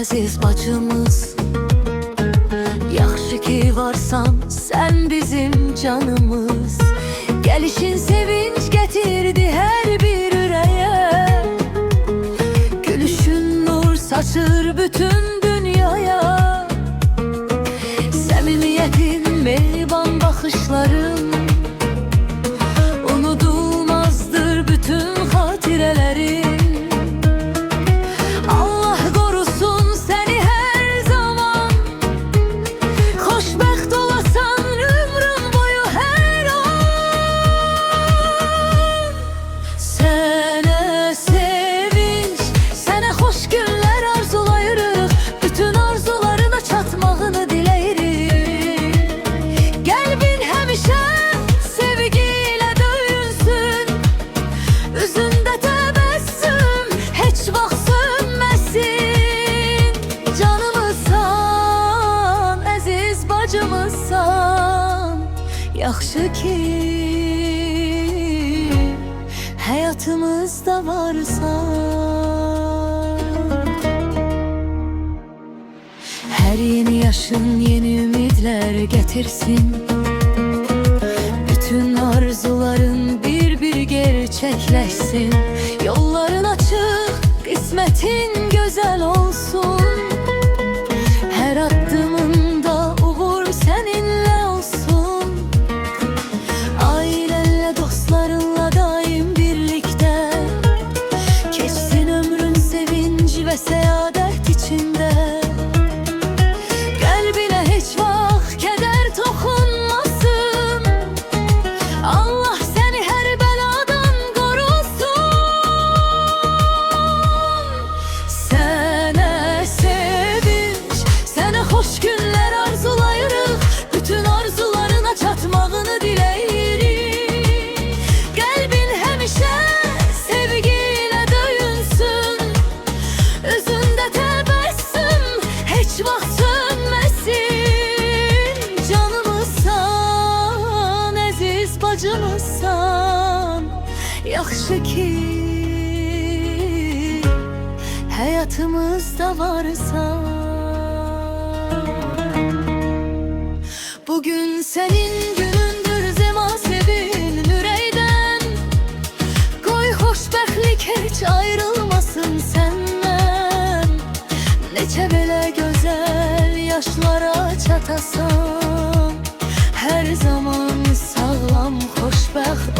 əziz bacımız. Yaxşı ki varsan sen bizim canımız. Gelişin sevinç getirdi her bir yüreğe. Gülüşün nur saçır bütün dünyaya. Samimiyetin mehriban bakışların unutulmazdır bütün hatirelerin. Allah korusun seni her zaman. Xoşbəxt olasan ömrün boyu her an. Sənə sevinç, sənə xoş günlər arzulayırıq. Bütün arzularına çatmağını diləyirik. Qəlbin həmişə sevgiyle döyünsün. Üzündə təbəssüm heç vaxt sönməsin. Canımızsan, əziz bacımızsan. Yaxşı ki həyatımızda varsan. Her yeni yaşın yeni ümidler getirsin. Bütün arzuların bir bir gerçekleşsin. Yolların açık, kısmetin güzel olsun. Her adımında uğur seninle olsun. Ailenle, dostlarınla daim birlikte. Geçsin ömrün sevinci ve saadet içinde. Kalbine hiç vaxt keder dokunmasın. Allah seni her beladan korusun. Sənə sevinç, sənə xoş günler arzulayırıq. Bütün arzularına çatmağını diləyirik. Qəlbin həmişə sevgiyle döyünsün. Üzündə təbəssüm heç vaxt sönməsin. Canımızsan, əziz bacımızsan. Yaxşı ki həyatımızda varsan. Bugün senin günündür Zema sevin üreyden. Koy xoşbəxtlik heç ayrılmasın senden. Neçə belə gözəl yaşlara çatasan. Her zaman sağlam xoşbəxt